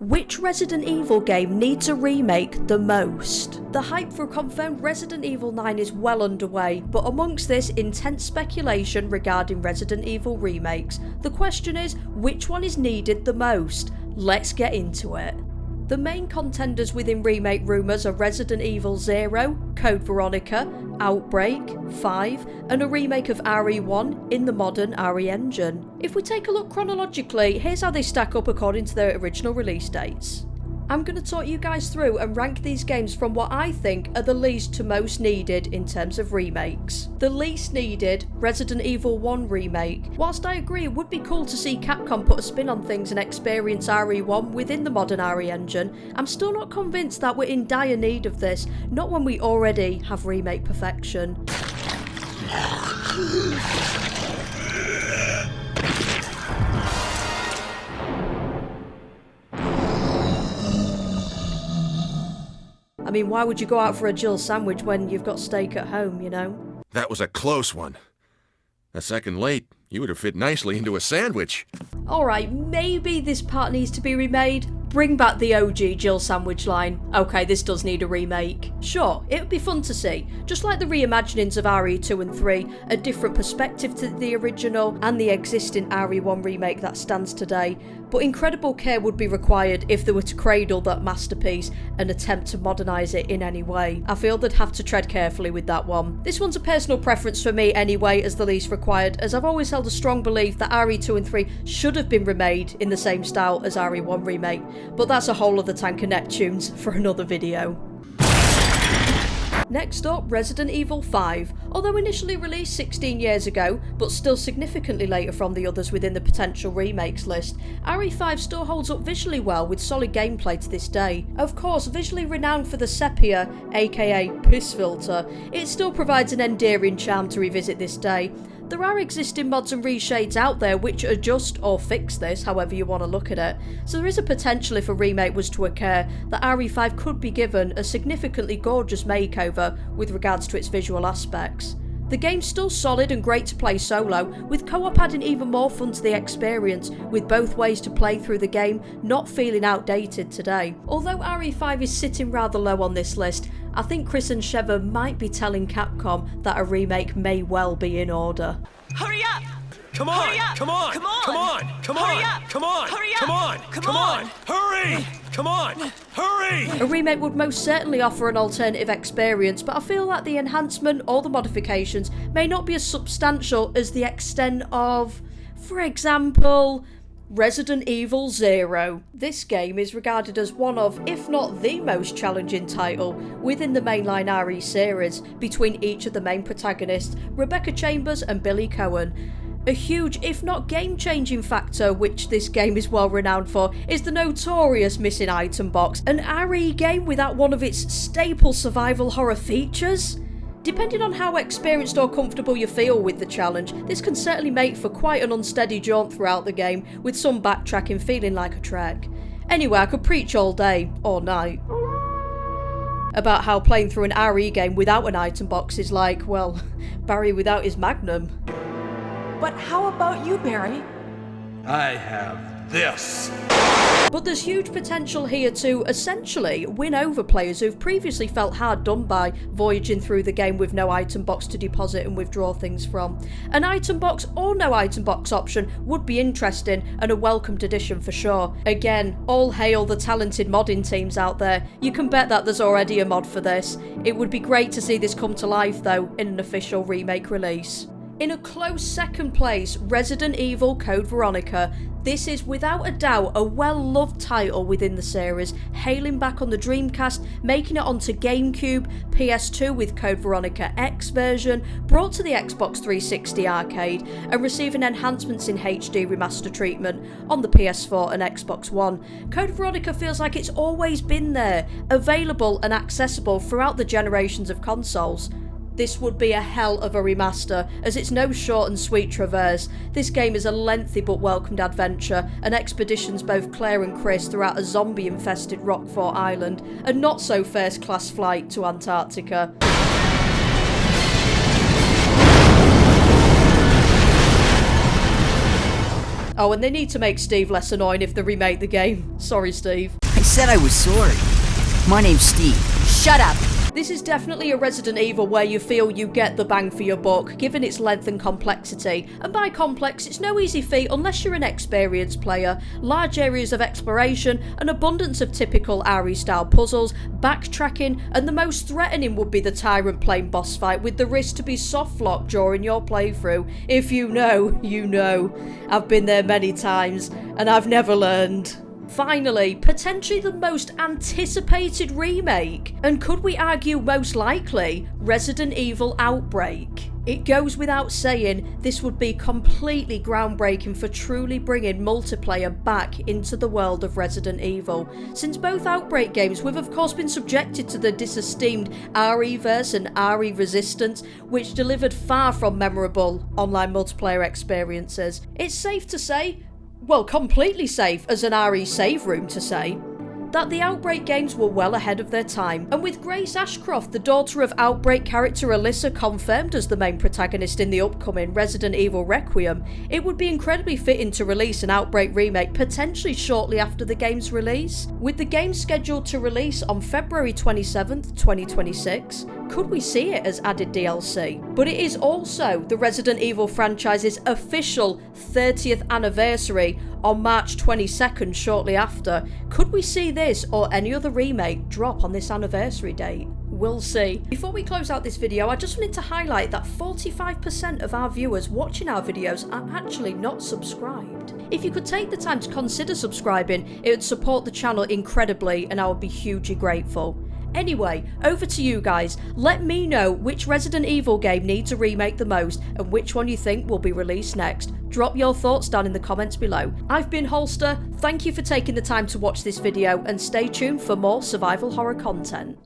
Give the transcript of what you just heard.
Which Resident Evil game needs a remake the most? The hype for a confirmed Resident Evil 9 is well underway, but amongst this intense speculation regarding Resident Evil remakes, the question is, which one is needed the most? Let's get into it. The main contenders within remake rumours are Resident Evil 0, Code Veronica, Outbreak, 5, and a remake of RE1 in the modern RE engine. If we take a look chronologically, here's how they stack up according to their original release dates. I'm going to talk you guys through and rank these games from what I think are the least to most needed in terms of remakes. The least needed, Resident Evil 1 remake. Whilst I agree it would be cool to see Capcom put a spin on things and experience RE1 within the modern RE engine, I'm still not convinced that we're in dire need of this, not when we already have remake perfection. I mean, why would you go out for a Jill sandwich when you've got steak at home, you know? That was a close one. A second late, you would have fit nicely into a sandwich. Alright, maybe this part needs to be remade. Bring back the OG Jill sandwich line. Okay, this does need a remake. Sure, it would be fun to see. Just like the reimaginings of RE2 and 3, a different perspective to the original and the existing RE1 remake that stands today. But incredible care would be required if they were to cradle that masterpiece and attempt to modernise it in any way. I feel they'd have to tread carefully with that one. This one's a personal preference for me anyway as the least required, as I've always held a strong belief that RE2 and 3 should have been remade in the same style as RE1 remake, but that's a whole other tank of Neptunes for another video. Next up, Resident Evil 5. Although initially released 16 years ago, but still significantly later from the others within the potential remakes list, RE5 still holds up visually well with solid gameplay to this day. Of course, visually renowned for the sepia, aka piss filter, it still provides an endearing charm to revisit this day. There are existing mods and reshades out there which adjust or fix this, however you want to look at it, so there is a potential if a remake was to occur that RE5 could be given a significantly gorgeous makeover with regards to its visual aspects. The game's still solid and great to play solo, with co-op adding even more fun to the experience, with both ways to play through the game not feeling outdated today. Although RE5 is sitting rather low on this list, I think Chris and Sheva might be telling Capcom that a remake may well be in order. Hurry up! Come on! Hurry up! Come on! Come on! Come on! Come Hurry on! up! Come on! Hurry up! Come on! Come Come on! on! Hurry! Come on! Hurry! A remake would most certainly offer an alternative experience, but I feel that the enhancement or the modifications may not be as substantial as the extent of, for example, Resident Evil 0. This game is regarded as one of, if not the most challenging title within the mainline RE series, between each of the main protagonists, Rebecca Chambers and Billy Cohen. A huge, if not game-changing factor, which this game is well renowned for, is the notorious missing item box, an RE game without one of its staple survival horror features? Depending on how experienced or comfortable you feel with the challenge, this can certainly make for quite an unsteady jaunt throughout the game, with some backtracking feeling like a trek. Anyway, I could preach all day, or night, about how playing through an RE game without an item box is like, well, Barry without his Magnum. But how about you, Barry? I have this. But there's huge potential here to, essentially, win over players who've previously felt hard done by voyaging through the game with no item box to deposit and withdraw things from. An item box or no item box option would be interesting and a welcomed addition for sure. Again, all hail the talented modding teams out there. You can bet that there's already a mod for this. It would be great to see this come to life though in an official remake release. In a close second place, Resident Evil Code Veronica. This is without a doubt a well-loved title within the series, hailing back on the Dreamcast, making it onto GameCube, PS2 with Code Veronica X version, brought to the Xbox 360 arcade, and receiving enhancements in HD remaster treatment on the PS4 and Xbox One. Code Veronica feels like it's always been there, available and accessible throughout the generations of consoles. This would be a hell of a remaster, as it's no short and sweet traverse. This game is a lengthy but welcomed adventure, and expeditions both Claire and Chris throughout a zombie-infested Rockfort Island, a not so first-class flight to Antarctica. Oh, and they need to make Steve less annoying if they remake the game. Sorry, Steve. I said I was sorry. My name's Steve. Shut up. This is definitely a Resident Evil where you feel you get the bang for your buck, given its length and complexity. And by complex, it's no easy feat unless you're an experienced player. Large areas of exploration, an abundance of typical RE-style puzzles, backtracking, and the most threatening would be the Tyrant Plane boss fight, with the risk to be soft-locked during your playthrough. If you know, you know. I've been there many times, and I've never learned. Finally, potentially the most anticipated remake, and could we argue most likely, Resident Evil Outbreak. It goes without saying, this would be completely groundbreaking for truly bringing multiplayer back into the world of Resident Evil. Since both Outbreak games, we've of course been subjected to the disesteemed RE-verse and RE Resistance, which delivered far from memorable online multiplayer experiences. It's safe to say, well, completely safe as an RE save room to say, that the Outbreak games were well ahead of their time, and with Grace Ashcroft, the daughter of Outbreak character Alyssa, confirmed as the main protagonist in the upcoming Resident Evil Requiem, it would be incredibly fitting to release an Outbreak remake potentially shortly after the game's release. With the game scheduled to release on February 27th, 2026, could we see it as added DLC? But it is also the Resident Evil franchise's official 30th anniversary on March 22nd shortly after. Could we see this or any other remake drop on this anniversary date? We'll see. Before we close out this video, I just wanted to highlight that 45% of our viewers watching our videos are actually not subscribed. If you could take the time to consider subscribing, it would support the channel incredibly and I would be hugely grateful. Anyway, over to you guys. Let me know which Resident Evil game needs a remake the most and which one you think will be released next. Drop your thoughts down in the comments below. I've been Holster, thank you for taking the time to watch this video and stay tuned for more survival horror content.